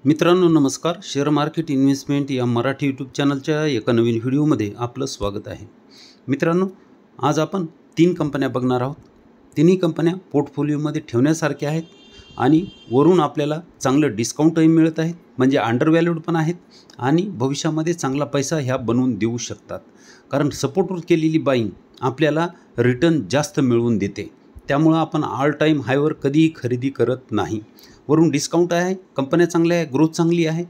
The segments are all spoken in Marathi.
मित्रांनो नमस्कार. शेअर मार्केट इन्व्हेस्टमेंट या मराठी यूट्यूब चॅनलच्या एका नवीन व्हिडिओमध्ये आपलं स्वागत आहे. मित्रांनो, आज आपण 3 कंपन्या बघणार आहोत. तिन्ही कंपन्या पोर्टफोलिओमध्ये ठेवण्यासारख्या आहेत आणि वरून आपल्याला चांगलं डिस्काउंटही मिळत आहे, म्हणजे अंडर व्हॅल्यूड पण आहेत आणि भविष्यामध्ये चांगला पैसा ह्या बनवून देऊ शकतात. कारण सपोर्टवर केलेली बाईंग आपल्याला रिटर्न जास्त मिळवून देते. त्यामुळं आपण ऑल टाईम हायवर कधीही खरेदी करत नाही. वरून डिस्काउंट आहे, कंपन्या चांगल्या आहे, ग्रोथ चांगली आहे,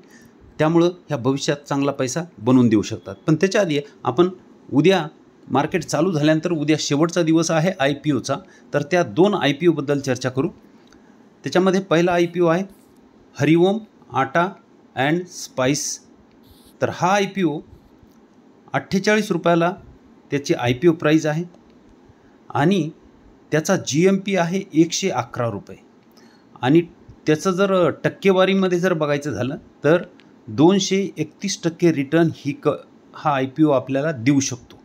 त्यामुळं ह्या भविष्यात चांगला पैसा बनवून देऊ शकतात. पण त्याच्या आधी आपण उद्या मार्केट चालू झाल्यानंतर उद्या शेवटचा दिवस आहे IPOचा, तर त्या 2 IPOबद्दल चर्चा करू. त्याच्यामध्ये पहिला IPO आहे हरिओम आटा अँड स्पाइस. तर हा IPO 48 रुपयाला त्याची IPO प्राईज आहे आणि त्याचा GMP आहे 111 रुपये आणि त्याचं जर टक्केवारीमध्ये जर बघायचं झालं तर 231% रिटर्न हा IPO आपल्याला देऊ शकतो.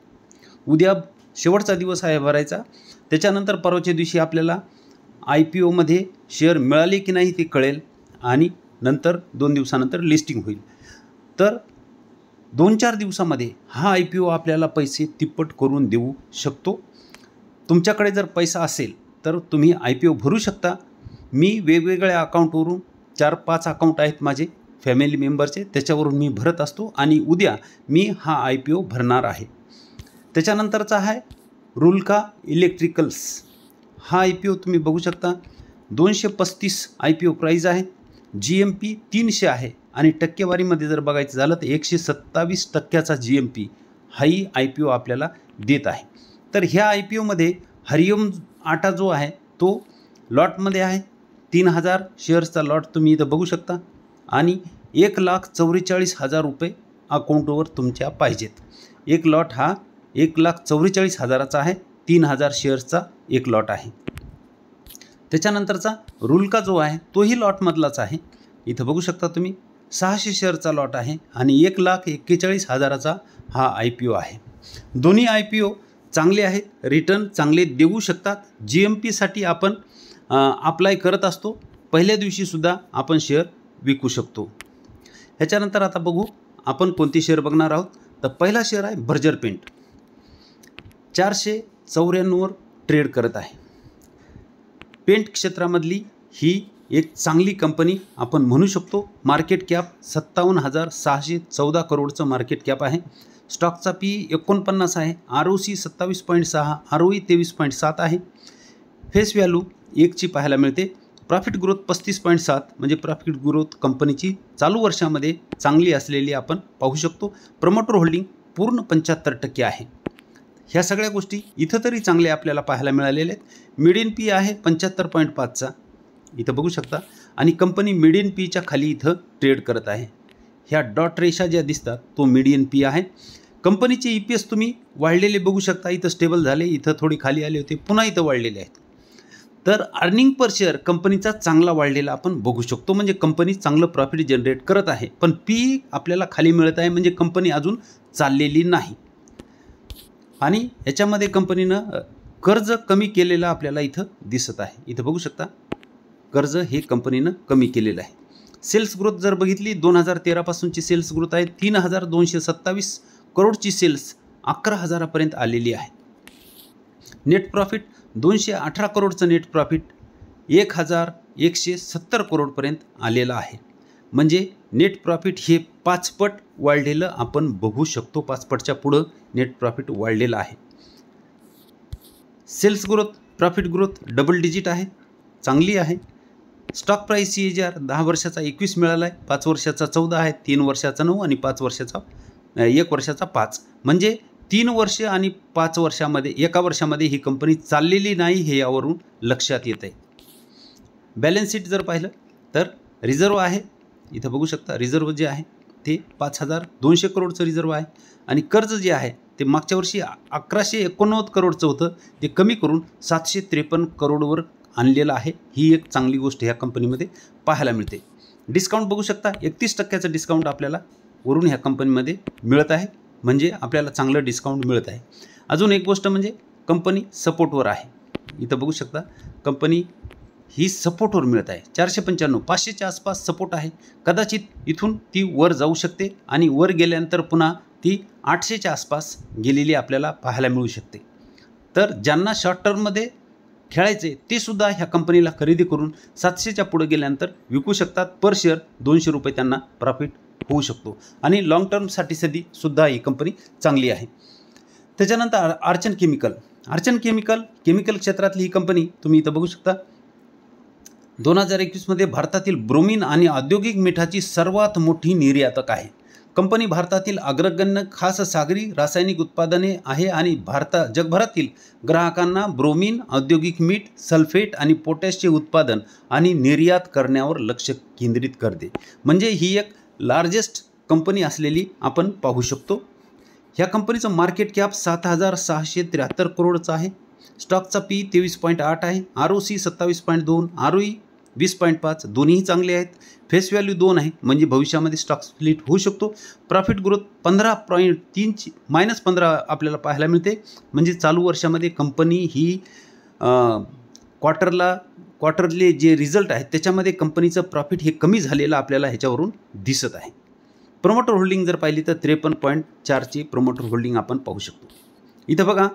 उद्या शेवटचा दिवस आहे भरायचा. त्याच्यानंतर परवाच्या दिवशी आपल्याला IPOमध्ये शेअर मिळाले की नाही ते कळेल आणि नंतर 2 दिवसानंतर लिस्टिंग होईल. तर 2-4 दिवसामध्ये हा IPO आपल्याला पैसे तिप्पट करून देऊ शकतो. तुमच्याकडे जर पैसा असेल तर तुम्ही IPO भरू शकता. मी वेगवेगळ्या अकाउंटवरून 4-5 अकाउंट आहेत माझे फॅमिली मेंबरचे, त्याच्यावरून मी भरत असतो आणि उद्या मी हा IPO भरणार आहे. त्याच्यानंतरचा आहे रुलका इलेक्ट्रिकल्स. हा IPO तुम्ही बघू शकता 235 IPO प्राईज आहे, GMP 300 आहे आणि टक्केवारीमध्ये जर बघायचं झालं तर 127% GMP हाही IPO आपल्याला देत आहे. तर ह्या IPOमध्ये हरिओम आटा जो आहे तो लॉटमध्ये आहे. 3000 शेअर्सचा लॉट तुम्ही इथं बघू शकता आणि 1,44,000 रुपये अकाउंटवर तुमच्या पाहिजेत. एक लॉट हा 1,44,000चा आहे. 3000 शेअर्सचा एक लॉट आहे. त्याच्यानंतरचा रुलका जो आहे तोही लॉटमधलाच आहे. इथं बघू शकता तुम्ही 600 शेअरचा लॉट आहे आणि 1,41,000चा हा IPO आहे. दोन्ही IPO चांगले आहेत, रिटर्न चांगले देऊ शकतात. GMPसाठी आपण अप्लाय करत असतो. पहिल्या दिवशीसुद्धा आपण शेअर विकू शकतो. ह्याच्यानंतर आता बघू आपण कोणती शेअर बघणार आहोत. तर पहिला शेअर आहे बर्जर पेंट. 494वर ट्रेड करत आहे. पेंट क्षेत्रामधली ही एक चांगली कंपनी आपण म्हणू शकतो. मार्केट कॅप 57,614 करोडचं मार्केट कॅप आहे. स्टॉकचा PE 49 आहे, ROC 27.6, ROE 23.7 आहे. फेस व्हॅल्यू 1ची पाहायला मिळते. प्रॉफिट ग्रोथ 35.7, म्हणजे प्रॉफिट ग्रोथ कंपनीची चालू वर्षामध्ये चांगली असलेली आपण पाहू शकतो. प्रमोटर होल्डिंग पूर्ण 75% आहे. ह्या सगळ्या गोष्टी इथं तरी चांगल्या आपल्याला पाहायला मिळालेल्या आहेत. मीडियन PE आहे 75.5चा इथं बघू शकता आणि कंपनी मीडियन PEच्या खाली इथं ट्रेड करत आहे. ह्या डॉट रेषा ज्या दिसतात तो मीडियन PE आहे. कंपनीचे EPS तुम्ही वाढलेले बघू शकता. इथं स्टेबल झाले, इथं थोडी खाली आले होते, पुन्हा इथं वाढलेले आहेत. तर अर्निंग पर शेअर कंपनीचा चांगला वाढलेला आपण बघू शकतो, म्हणजे कंपनी चांगलं प्रॉफिट जनरेट करत आहे. पण PE आपल्याला खाली मिळत आहे, म्हणजे कंपनी अजून चाललेली नाही. आणि ह्याच्यामध्ये कंपनीनं कर्ज कमी केलेलं आपल्याला इथं दिसत आहे. इथं बघू शकता कर्ज हे कंपनीनं कमी केलेलं आहे. सेल्स ग्रोथ जर बघितली 2013 पासूनची सेल्स ग्रोथ आहे 3,227 करोडची सेल्स 11,000पर्यंत आलेली आहे. नेट प्रॉफिट 218 करोडचं नेट प्रॉफिट 1,170 करोडपर्यंत आलेलं आहे. म्हणजे नेट प्रॉफिट हे 5 पट वाढलेलं आपण बघू शकतो. 5 पटच्या पुढं नेट प्रॉफिट वाढलेलं आहे. Sales growth profit growth double digit आहे, चांगली आहे. स्टॉक प्राईस CAGR 10 वर्षाचा 21 मिळाला आहे, 5 वर्षाचा 14 आहे, 3 वर्षाचा 9 आणि 1 वर्षाचा 5. म्हणजे 3 वर्ष आणि 5 वर्षामध्ये एका वर्षामध्ये ही कंपनी चाललेली नाही हे यावरून लक्षात येत आहे. बॅलन्स शीट जर पाहिलं तर रिझर्व आहे, इथं बघू शकता रिझर्व जे आहे ते 5,200 करोडचं रिझर्व आहे आणि कर्ज जे आहे ते मागच्या वर्षी 1,189 करोडचं होतं, ते कमी करून 753 करोडवर आणलेलं आहे. ही एक चांगली गोष्ट ह्या कंपनीमध्ये पाहायला मिळते. डिस्काउंट बघू शकता 31%चं डिस्काउंट आपल्याला वरून ह्या कंपनीमध्ये मिळत आहे, म्हणजे आपल्याला चांगलं डिस्काउंट मिळत आहे. अजून एक गोष्ट म्हणजे कंपनी सपोर्टवर आहे. इथं बघू शकता कंपनी ही सपोर्टवर मिळत आहे. 495 500च्या आसपास सपोर्ट आहे. कदाचित इथून ती वर जाऊ शकते आणि वर गेल्यानंतर पुन्हा ती 800च्या आसपास गेलेली आपल्याला पाहायला मिळू शकते. तर ज्यांना शॉर्ट टर्ममध्ये खेळायचे ते सुद्धा ह्या कंपनीला खरेदी करून 700च्या पुढे गेल्यानंतर विकू शकतात. पर शेअर 200 रुपये त्यांना प्रॉफिट होऊ शकतो आणि लॉंग टर्मसाठी सुद्धा ही कंपनी चांगली आहे. त्याच्यानंतर अर्चन केमिकल क्षेत्रातली ही कंपनी तुम्ही इथं बघू शकता. 2021 मध्ये भारतातील ब्रोमीन आणि औद्योगिक मिठाची सर्वात मोठी निर्यातक आहे. कंपनी भारतातील अग्रगण्य खास सागरी रासायनिक उत्पादने आहे आणि जगभरातील ग्राहकांना ब्रोमीन, औद्योगिक मीठ, सल्फेट आणि पोटॅशचे उत्पादन आणि निर्यात करण्यावर लक्ष केंद्रित करते. म्हणजे ही एक लार्जेस्ट कंपनी असलेली आपण पाहू शकतो. ह्या कंपनीचं मार्केट कॅप 7,673 करोडचं आहे. स्टॉकचा पी 23.8 आहे. ROC 27.2, ROE 20.5 दोन्हीही चांगले आहेत. फेस व्हॅल्यू 2 आहे म्हणजे भविष्यामध्ये स्टॉक स्प्लिट होऊ शकतो. प्रॉफिट ग्रोथ 15.3 -15 आपल्याला पाहायला मिळते. म्हणजे चालू वर्षामध्ये कंपनी ही क्वार्टरले जे रिझल्ट आहेत त्याच्यामध्ये कंपनीचं प्रॉफिट हे कमी झालेलं आपल्याला ह्याच्यावरून दिसत आहे. प्रमोटर होल्डिंग जर पाहिली तर 53.4ची प्रमोटर होल्डिंग आपण पाहू शकतो. इथं बघा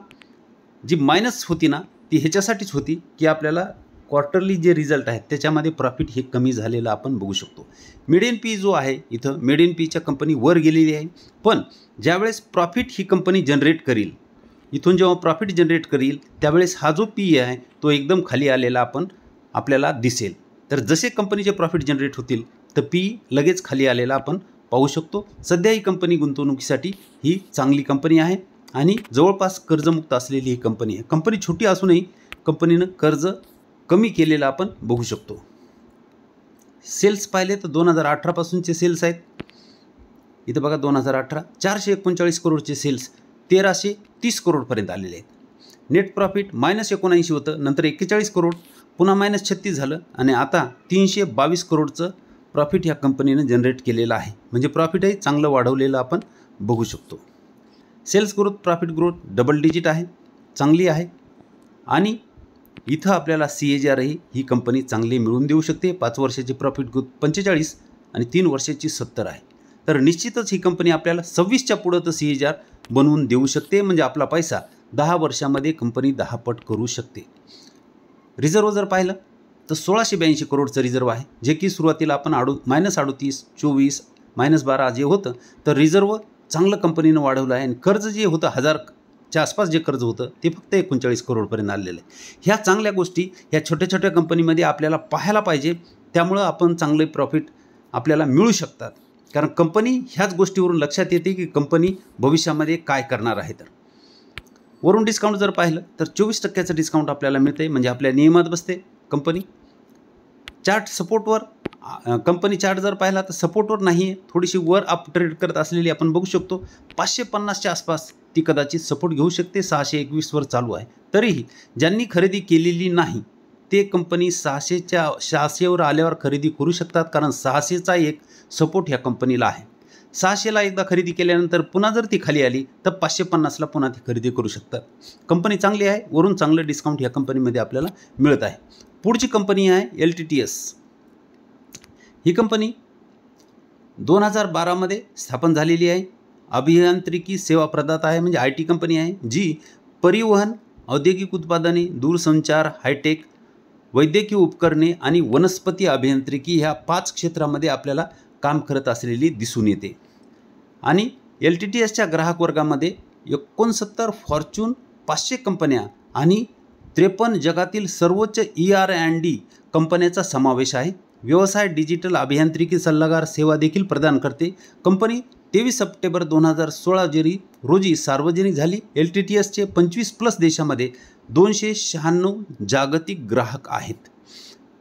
जी मायनस होती ना ती ह्याच्यासाठीच होती की आपल्याला क्वार्टरली जे रिझल्ट आहेत त्याच्यामध्ये प्रॉफिट हे कमी झालेलं आपण बघू शकतो. मिडियन पी जो आहे इथं मिडियन पीच्या कंपनी वर गेलेली आहे. पण ज्यावेळेस प्रॉफिट ही कंपनी जनरेट करील, इथून जेव्हा प्रॉफिट जनरेट करील त्यावेळेस हा जो पी आहे तो एकदम खाली आलेला आपल्याला दिसेल. तर जसे कंपनीचे प्रॉफिट जनरेट होतील तर पी लगेच खाली आलेला आपण पाहू शकतो. सध्या ही कंपनी गुंतवणुकीसाठी ही चांगली कंपनी आहे आणि जवळपास कर्जमुक्त असलेली ही कंपनी आहे. कंपनी छोटी असूनही कंपनीनं कर्ज कमी केलेलं आपण बघू शकतो. सेल्स पाहिले तर 2018 पासूनचे सेल्स आहेत. इथं बघा 2018 439 करोडचे सेल्स 1330 करोडपर्यंत आलेले आहेत. नेट प्रॉफिट -79 होतं, नंतर 41 करोड, पुन्हा -36 झालं आणि आता 322 करोडचं प्रॉफिट ह्या कंपनीनं जनरेट केलेलं आहे. म्हणजे प्रॉफिटही चांगलं वाढवलेलं आपण बघू शकतो. Sales growth, profit growth double digit आहे, चांगली आहे आणि इथं आपल्याला CAGR ही कंपनी चांगली मिळवून देऊ शकते. 5 वर्षाची प्रॉफिट ग्रोथ 45 आणि 3 वर्षाची 70 आहे. तर निश्चितच ही कंपनी आपल्याला 26च्या पुढं तर CAGR बनवून देऊ शकते. म्हणजे आपला पैसा 10 वर्षामध्ये कंपनी 10 पट करू शकते. रिझर्व जर पाहिलं तर 1682 करोडचं रिझर्व आहे, जे की सुरुवातीला आपण -38, 24, -12 जे होतं तर रिझर्व चांगलं कंपनीनं वाढवलं आहे. आणि कर्ज जे होतं 1000च्या आसपास जे कर्ज होतं ते फक्त 39 करोडपर्यंत आलेलं आहे. ह्या चांगल्या गोष्टी ह्या छोट्या छोट्या कंपनीमध्ये आपल्याला पाहायला पाहिजे. त्यामुळं आपण चांगले प्रॉफिट आपल्याला मिळू शकतात. कारण कंपनी ह्याच गोष्टीवरून लक्षात येते की कंपनी भविष्यामध्ये काय करणार आहे. तर वरून डिस्काउंट जर पाहिलं तर 24% डिस्काउंट आपल्याला मिळते. म्हणजे आपल्या नियमात बसते कंपनी. चार्ट सपोर्टवर कंपनी चार्ट जर पाहिला तर सपोर्टवर नाही आहे, थोडीशी वर अप ट्रेड करत असलेली आपण बघू शकतो. 550च्या आसपास ती कदाचित सपोर्ट घेऊ शकते. 621वर चालू आहे. तरीही ज्यांनी खरेदी केलेली नाही ते कंपनी 600वर आल्यावर खरेदी करू शकतात. कारण 600चा एक सपोर्ट ह्या कंपनीला आहे. 600ला एकदा खरेदी केल्यानंतर पुन्हा जर ती खाली आली तर 550ला पुन्हा ती खरेदी करू शकतात. कंपनी चांगली आहे. वरून चांगलं डिस्काउंट ह्या कंपनीमध्ये आपल्याला मिळत आहे. पुढची कंपनी आहे LTTS. ही कंपनी 2012 मध्ये स्थापन झालेली आहे. अभियांत्रिकी सेवा प्रदाता आहे, म्हणजे IT कंपनी आहे जी परिवहन, औद्योगिक उत्पादने, दूरसंचार, हायटेक, वैद्यकीय उपकरणे आणि वनस्पती अभियांत्रिकी ह्या 5 क्षेत्रामध्ये आपल्याला काम करत असलेली दिसून येते. आणि LTTSच्या ग्राहक वर्गामध्ये 69 फॉर्च्यून 500 कंपन्या आणि 53 जगातील सर्वोच्च ER&D कंपन्याचा समावेश आहे. व्यवसाय डिजिटल अभियांत्रिकी सल्लागार सेवा देखील प्रदान करते. कंपनी 23 सप्टेंबर 2016 रोजी सार्वजनिक झाली. LTTSचे 25+ देशामध्ये 296 जागतिक ग्राहक आहेत.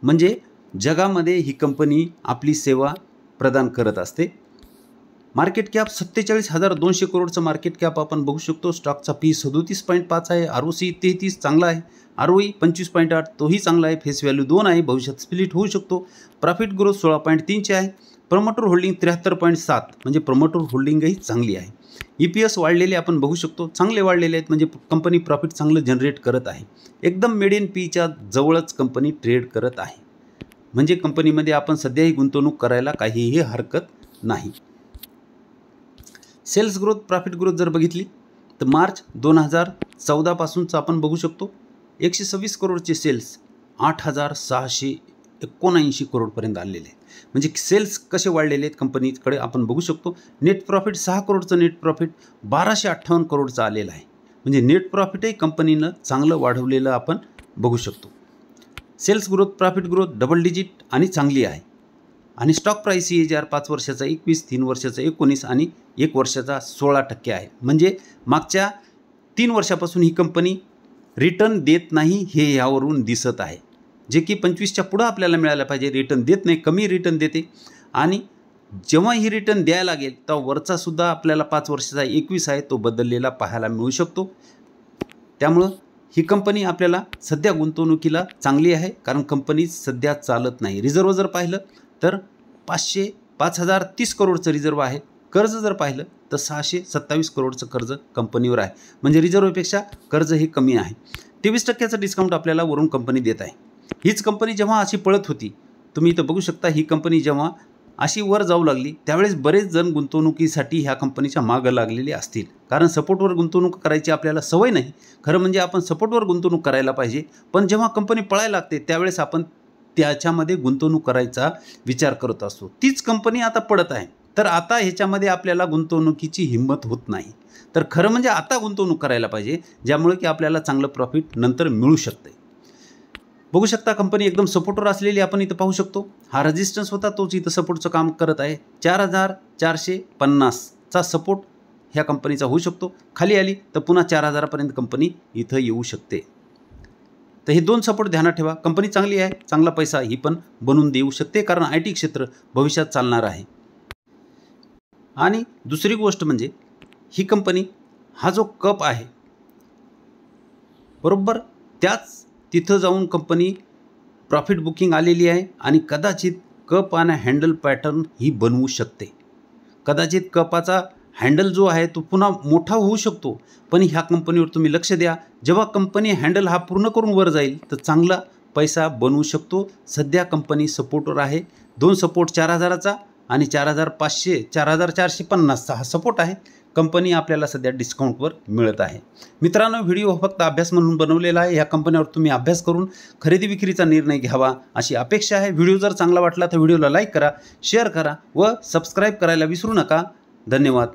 म्हणजे जगामध्ये ही कंपनी आपली सेवा प्रदान करत असते. मार्केट कॅप 47,200 करोडचं मार्केट कॅप आपण बघू शकतो. स्टॉकचा पी 37.5 आहे. ROC 33 चांगला आहे. ROE 25.8 तोही चांगला आहे. फेस व्हॅल्यू 2 आहे. भविष्यात स्प्लिट होऊ शकतो. प्रॉफिट ग्रोथ 16.3 आहे. प्रमोटर होल्डिंग 73.7 म्हणजे प्रमोटर होल्डिंगही चांगली आहे. EPS वाढलेले आपण बघू शकतो, चांगले वाढलेले आहेत, म्हणजे कंपनी प्रॉफिट चांगलं जनरेट करत आहे. एकदम मीडियन पीच्या जवळच कंपनी ट्रेड करत आहे, म्हणजे कंपनीमध्ये आपण सध्याही गुंतवणूक करायला काहीही हरकत नाही. सेल्स ग्रोथ, प्रॉफिट ग्रोथ जर बघितली तर मार्च 2014 पासूनचं आपण बघू शकतो 126 करोडचे सेल्स 8,679 करोडपर्यंत आलेले आहेत. म्हणजे सेल्स कसे वाढलेले आहेत कंपनीकडे आपण बघू शकतो. नेट प्रॉफिट 6 करोडचं नेट प्रॉफिट 1258 करोडचं आलेलं आहे, म्हणजे नेट प्रॉफिटही कंपनीनं चांगलं वाढवलेलं आपण बघू शकतो. Sales growth, profit growth double digit आणि चांगली आहे. आणि स्टॉक प्राईस CAGR 5 वर्षाचा 21, 3 वर्षाचा 19 आणि 1 वर्षाचा 16% आहे. म्हणजे मागच्या 3 वर्षापासून ही कंपनी रिटर्न देत नाही हे यावरून दिसत आहे, जे की 25च्या पुढं आपल्याला मिळायला पाहिजे. रिटर्न देत नाही, कमी रिटर्न देते. आणि जेव्हा ही रिटर्न द्यायला लागेल तेव्हा वरचासुद्धा आपल्याला 5 वर्षाचा 21 आहे तो बदललेला पाहायला मिळू शकतो. त्यामुळं ही कंपनी आपल्याला सध्या गुंतवणुकीला चांगली आहे, कारण कंपनी सध्या चालत नाही. रिझर्व जर पाहिलं तर 5,030 करोडचं रिझर्व आहे. कर्ज जर पाहिलं तर 627 करोडचं कर्ज कंपनीवर आहे, म्हणजे रिझर्वपेक्षा कर्ज हे कमी आहे. 23% डिस्काउंट आपल्याला वरून कंपनी देत आहे. हीच कंपनी जेव्हा अशी पळत होती, तुम्ही इथं बघू शकता, ही कंपनी जेव्हा अशी वर जाऊ लागली त्यावेळेस बरेच जण गुंतवणुकीसाठी ह्या कंपनीच्या मागं लागलेले असतील, कारण सपोर्टवर गुंतवणूक करायची आपल्याला सवय नाही. खरं म्हणजे आपण सपोर्टवर गुंतवणूक करायला पाहिजे, पण जेव्हा कंपनी पळायला लागते त्यावेळेस आपण त्याच्यामध्ये गुंतवणूक करायचा विचार करत असतो. तीच कंपनी आता पडत आहे, तर आता ह्याच्यामध्ये आपल्याला गुंतवणुकीची हिंमत होत नाही. तर खरं म्हणजे आता गुंतवणूक करायला पाहिजे, ज्यामुळे की आपल्याला चांगलं प्रॉफिट नंतर मिळू शकते. बघू शकता कंपनी एकदम सपोर्टवर असलेली आपण इथं पाहू शकतो. हा रेजिस्टन्स होता, तोच इथं सपोर्टचं काम करत आहे. 4,450चा सपोर्ट ह्या कंपनीचा होऊ शकतो. खाली आली तर पुन्हा 4,000पर्यंत कंपनी इथं येऊ शकते. तर हे 2 सपोर्ट ध्यानात ठेवा. कंपनी चांगली आहे, चांगला पैसा ही पण बनवून देऊ शकते, कारण IT क्षेत्र भविष्यात चालणार आहे. आणि दुसरी गोष्ट म्हणजे ही कंपनी, हा जो कप आहे बरोबर त्याच तिथं जाऊन कंपनी प्रॉफिट बुकिंग आलेली आहे, आणि कदाचित कप आणि हँडल पॅटर्न ही बनवू शकते. कदाचित कपाचा हँडल जो आहे तो पुन्हा मोठा होऊ शकतो, पण ह्या कंपनीवर तुम्ही लक्ष द्या. जेव्हा कंपनी हँडल हा पूर्ण करून वर जाईल तर चांगला पैसा बनवू शकतो. सध्या कंपनी सपोर्टवर आहे. 2 सपोर्ट 4,000चा आणि 4,500 4,450चा हा सपोर्ट आहे. कंपनी आपल्याला सध्या डिस्काउंटवर मिळत आहे. मित्रांनो, व्हिडिओ फक्त अभ्यास म्हणून बनवलेला आहे. या कंपनीवर तुम्ही अभ्यास करून खरेदी विक्रीचा निर्णय घ्यावा अशी अपेक्षा आहे. व्हिडिओ जर चांगला वाटला तर व्हिडिओला लाईक करा, शेअर करा व सबस्क्राईब करायला विसरू नका. धन्यवाद.